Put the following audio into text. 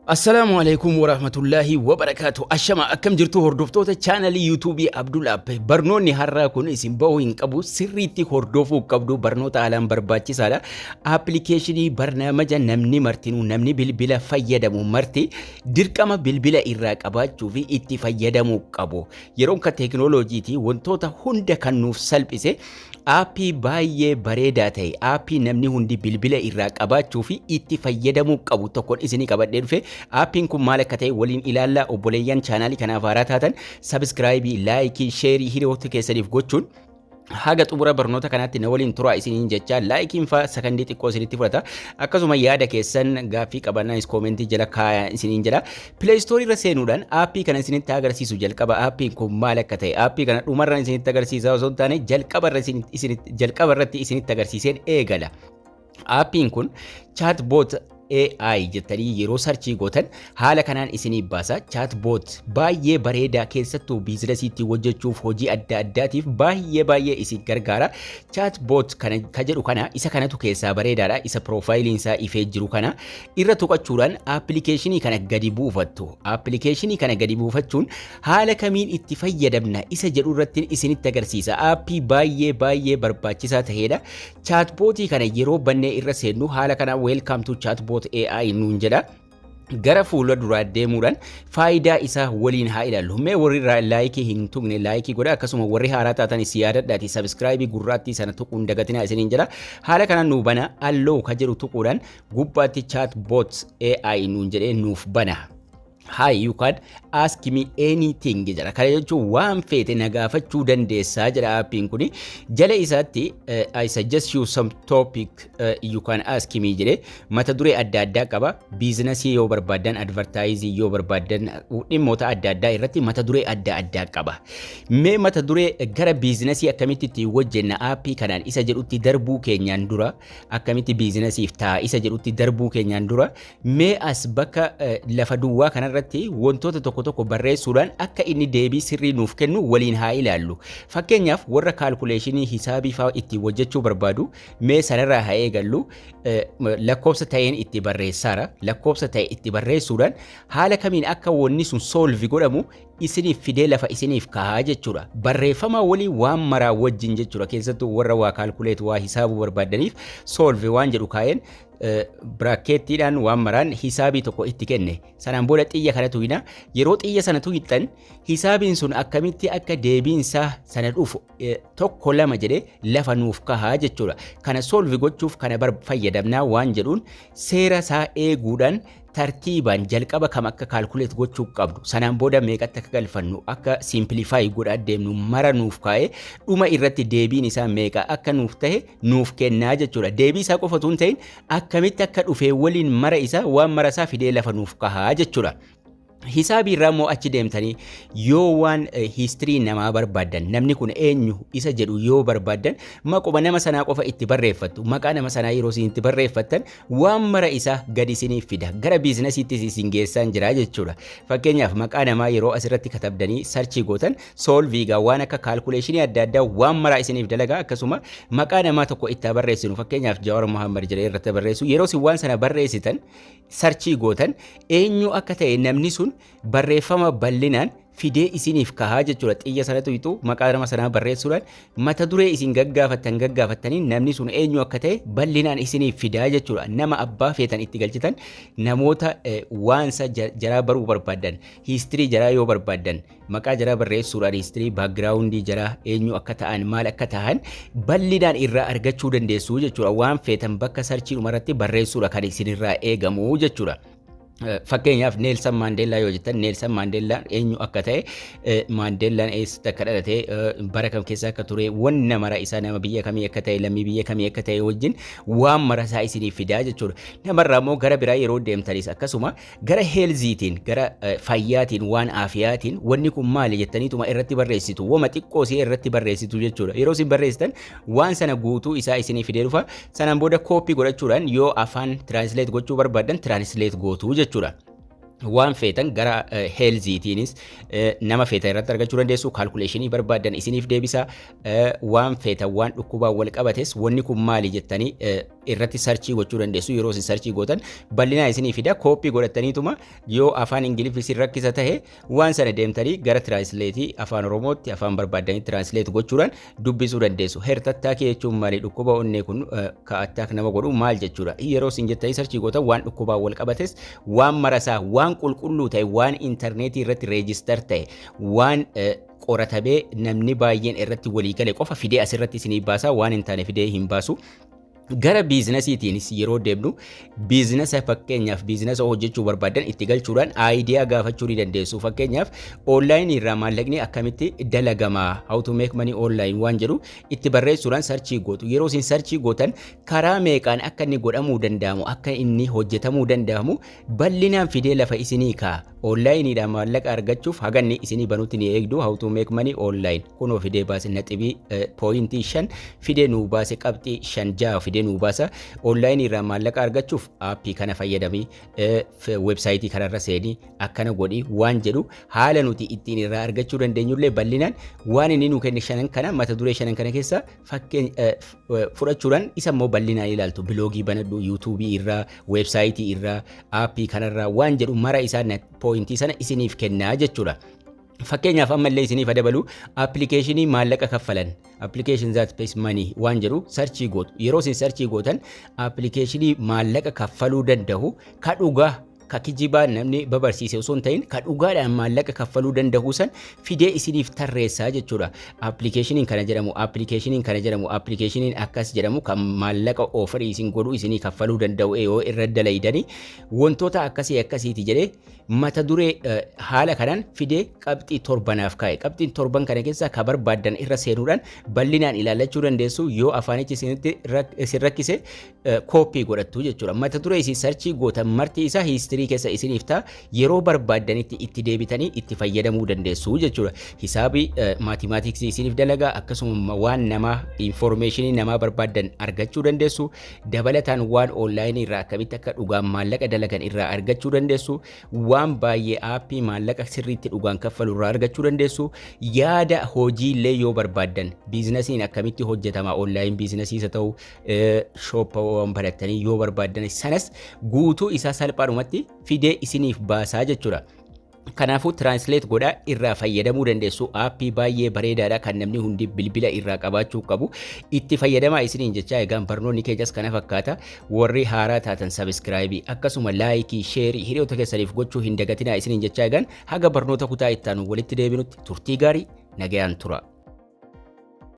Assalamu alaikum warahmatullahi wabarakatuh. Ashama akkam jirtu hordoftoota chaanalii YouTube Abdul Appe. Barnoonni har'aa kun isin bahuu hin qabu sirriitti hordofuu qabdu barnoota haalaan barbaachisaadha. Appilikeeshinii barnaamija namni martinuu namni bilbila fayyadamu marti dirqama bilbila irraa qabaachuu fi itti fayyadamuu qabu. Yeroon ka teekinooloojiitii wantoota hunda kan nuuf salphise aappii baay'ee bareedaa ta'e aappii namni hundi bilbila irraa qabaachuu fi itti fayyadamuu qabu tokkoon isinii qabadhee dhufe. Aappiin kun maal akka ta'e waliin ilaalla. Obboleeyyan chaanaalii kanaaf haaraa taatan sabiskiraayibii, laayikii, sheerii hiriyoota keessaniif gochuun haga xumura barnoota kanaatti na waliin turaa isiniin jecha laayikiin faa sakandii xiqqoo isinitti fudhata. Akkasuma yaada keessan gaaffii qabannaanis koomentii jala kaayaa isiniin jedha. Play Store irra seenuudhaan aappii kana isinitti agarsiisu jalqaba aappiin kun maal akka ta'e aappii kana dhumarra isinitti agarsiisa osoo hin taane jalqaba irratti isinitti agarsiiseen eegala. Aappiin kun chatbot AI jettanii yeroo sarchii gootan haala kanaan isinii baasa. Chatbot baay'ee bareedaa keessattuu biizinasiitti hojjechuuf hojii adda addaatiif baay'ee isin gargaara. Chatbot kana ka jedhu kana isa kanatu keessaa bareedaadha. Isa profaayiliin isaa ifee jiru kana irra tuqachuudhaan appilikeeshinii kana gadi buufattu. Appilikeeshinii kana gadi buufachuun haala kamiin itti fayyadamna isa jedhu irratti isinitti agarsiisa. Aappii baay'ee barbaachisaa ta'edha. Chatbotii kana yeroo bannee irra seennu haala kana welcome to chatbot AI nuun jedha. Gara fuula duraa deemuudhaan faayidaa isaa waliin haa ilaallu. Mee warri laayikii hin tuqne laayikii godha. Akkasuma warri haaraa taatanis yaadadhaati sabiskiraayibii gurraattii sana tuquun dagatinaa isiniin jedha. Haala kanaan nuu bana alloo ka jedhu tuquudhaan gubbaatti chatbot AI nuun jedhee nuuf bana. Hi, you can ask me anything jedha. Kana jechuun waan feete na gaafachuu dandeessaa jedha aappiin kuni. Jala isaatti I suggest you some topic you can ask me jedhe mata duree adda addaa qaba. Biizinasii yoo barbaadan, advertaayizii yoo barbaadan, dhimmoota adda addaa irratti mata duree adda addaa qaba. Mee mata duree gara biizinasii akkamitti itti hojjenna aappii kanaan isa jedhutti darbuu keenyaan dura akkamitti biizinasiif ta'a isa jedhutti darbuu keenyaan dura mee as bakka lafa duwwaa kana irratti wantoota tokko barreessuudhaan akka inni deebii sirrii nuuf kennu waliin haa ilaallu. Fakkeenyaaf warra kaalkuleeshinii hisaabii fa'aa itti hojjechuu barbaadu mee sanarraa haa eegallu. Lakkoofsa ta'een itti barreessaara. Lakkoofsa ta'e itti barreessuudhaan haala kamiin akka wanni sun solvi godhamu isiniif fidee lafa isiniif kaa'aa jechuudha. Barreeffama walii waan maraa wajjin jechuudha. Keessattuu warra waa kaalkuleet waa hisaabuu barbaadaniif solvi waan jedhu kaa'een braakettiidhaan waan maraan hisaabii tokko itti kenne. Sanaan booda xiyya kanatu hina. Yeroo xiyya sanatu hixan hisaabiin sun akkamitti akka deebiinsaa sana dhufu tokko lama jedhee lafa nuuf kahaa jechuudha. Kana solvi gochuuf kana fayyadamnaa waan jedhuun seera isaa eeguudhaan tartiibaan jalqaba kam akka kaalkuleet gochuu qabdu sanaan booda meeqatti akka galfannu akka simplify godhaa deemnu mara nuuf kaa'ee dhuma irratti deebiin isaa meeqa akka nuuf ta'e nuuf kennaa jechuudha. Deebii isaa qofatu hin ta'in akkamitti akka dhufee waliin mara isaa waan mara isaa fidee lafa nuuf kahaa jechuudha. Hisaabii irraa immoo achi deemtanii yoo waan histirii namaa barbaadan namni kun eenyu isa jedhu yoo barbaadan maquma nama sanaa qofa itti barreeffattu. Maqaa nama sanaa yeroo isin itti barreeffattan waan mara isaa gadi isiniif fida. Gara biizinasiittis isin geessaan jira jechuudha. Fakkeenyaaf maqaa namaa yeroo asirratti katabdanii sarchii gootan solviigaa waan akka kaalkuleeshinii adda addaa waan maraa isiniif dalagaa. Akkasuma maqaa namaa tokko itti barreessinu fakkeenyaaf Jawaar Muhammad jedhee irratti barreessu yeroo isin waan sana barreessitan sarchii gootan eenyu akka ta'e namni sun barreeffama bal'inaan fidee isiniif kahaa jechuudha. Xiyya sanatu hiixu maqaa nama sanaa barreessuudhaan mata duree isin gaggaafattanii namni sun eenyu akka ta'e bal'inaan isiniif fidaa jechuudha. Nama abbaa feetan itti galchitan namoota waansa jaraa baruu barbaadan histirii jaraa yoo barbaadan maqaa jaraa barreessuudhaan histirii baakgiraawundii jaraa eenyu akka ta'an maal akka ta'an bal'inaan irraa argachuu dandeessu jechuudha. Waan feetan bakka sarchii dhumarratti barreessuudha kan isinirraa eegamu jechuudha. Fakkeenyaaf Neelsan Maandeellaa yoo jettan Neelsan Maandeellaan eenyu akka ta'e Maandeellaan eessatti akka dhalate bara kam keessa akka ture wanna mara isaa nama biyya kamii akka ta'e lammii biyya kamii akka ta'e wajjin waan mara isaa isiniif fidaa jechuudha. Namarraa immoo gara biraa yeroo deemtanis akkasuma gara heelziitiin gara fayyaatiin waan aafiyaatiin wanni kun maali jettaniituma irratti barreessitu. Wama xiqqoo isii irratti barreessitu jechuudha. Yeroo isin barreessitan waan sana guutuu isaa isiniif fidee dhufa. Sanaan booda kooppii godhachuudhaan yoo afaan tiraansleet gochuu barbaadan tiraansleet gootuu jechuudha. waan feetan gara heelziitiinis nama feetan irratti argachuu dandeessu kaalkuleeshinii barbaadan isiniif deebisa waan feetan waan dhukkubaa wal qabates wanni kun maali jettanii irratti sarchii gochuu dandeessu yeroo isin sarchii gootan bal'inaan isinii fida kooppii godhataniituma yoo afaan ingiliffii rakkisa ta'e waan sana deemtanii gara tiraansleetii afaan oromootti afaan barbaadanii tiraansleet gochuudhaan dubbisuu dandeessu. Heertattaakii jechuun maali? Dhukkuba onnee kun ka attaak nama godhu maal jechuudha? Yeroo isin jettanii sarchii gootan waan dhukkubaa wal qabates waan marasaa waan qulqulluu ta'e waan intarneetii irratti reejistar ta'e waan qoratamee namni baay'een irratti walii gale qofa fidee asirratti isinii baasa waan hin taane fidee hin baasu. Gara biizinasiitiinis yeroo deemnu biizinasa fakkeenyaaf biizinasa hojjechuu barbaadan itti galchuudhaan aayidiyaa gaafachuu ni dandeessu. Fakkeenyaaf onlaayinii irraa maallaqni akkamitti dalagamaa how to make money online waan jedhu itti barreessuudhaan sarchii gootu. Yeroo isin sarchii gootan karaa meeqaan akka inni godhamuu danda'amu akka inni hojjetamuu danda'amu bal'inaan fidee lafa isinii kaa'a. Onlaayiniidhaan maallaqa argachuuf haganni isinii banutti ni eegdu how to make money online kunoo fidee baase naxibii pooyintii 5 fidee nuu baase qabxii 5 fidee nuu baasa. Onlaayinii irraa maallaqa argachuuf aappii kana fayyadamii websaayitii kanarra seenii akkana godhii waan jedhu haala nuti ittiin irraa argachuu dandeenyullee bal'inaan waan inni nuu kenne 5 kana mata duree 5 kana keessa fudhachuudhaan isa immoo bal'inaan ilaaltu biloogii banadhu yuutuubii irraa websaayitii irraa aappii kanarraa waan jedhu mara isaa pooyintii sana isiniif kennaa jechuudha. Fakkeenyaaf ammallee isiniif dabalu appilikeeshinii maallaqa kaffalan application that pays money waan jedhu sarchii gootu. Yeroo isin sarchii gootan appilikeeshinii maallaqa kaffaluu danda'u ka dhugaa ka kijibaa namni babarsiise osoo hin ta'in ka dhugaadhaan maallaqa kaffaluu danda'u san fidee isiniif tarreessaa jechuudha. Appilikeeshiniin kana jedhamu appilikeeshiniin akkas jedhamu kan maallaqa ofirii isin godhu isinii kaffaluu danda'u yoo irra dalaydanii wantoota akkasiiti jedhee mata duree haala kanaan fidee qabxii torbanaaf kaa'e. Qabxiin torban kana keessaa ka barbaadan irra seenuudhaan bal'inaan ilaalachuu dandeessu. Yoo afaanichi isin rakkise kooppii godhattu jechuudha. Mata duree isin sarchii gootan marti isaa hiistirii keessa isiniif ta'a. Yeroo barbaadanitti itti deebitanii itti fayyadamuu dandeessu jechuudha. Hisaabii maatimaatiksii isiniif dalagaa akkasuma waan namaa infoormeeshinii namaa barbaadan argachuu dandeessu. Dabalataan waan onlaayinii irraa akkamitti akka dhugaan maallaqa dalagan irraa argachuu dandeessu. Waan baay'ee aappii maallaqa sirriitti dhugaan kaffalu irraa argachuu dandeessu. Yaada hojiillee yoo barbaadan biizinasiin akkamitti hojjetama onlaayin biizinasii isa ta'u shooppawwan barattanii yoo barbaadan sanas guutuu isaa salphaadhumatti fidee isiniif baasaa jechuudha. Kanaafuu tiraansleet godhaa irraa fayyadamuu dandeessu. Aappii baay'ee bareedaadha kan namni hundi bilbila irraa qabaachuu qabu. Itti fayyadamaa isiniin jechaa egaan barnoonni keenyas kana fakkaata. Warri haaraa taatan sabiskiraayibii akkasuma laayikii sheerii hiriyoota keessaniif gochuu hin dagatinaa isiniin jechaa egaan haga barnoota kutaa ittaanu walitti deebinutti turtii gaarii nagayaan tura.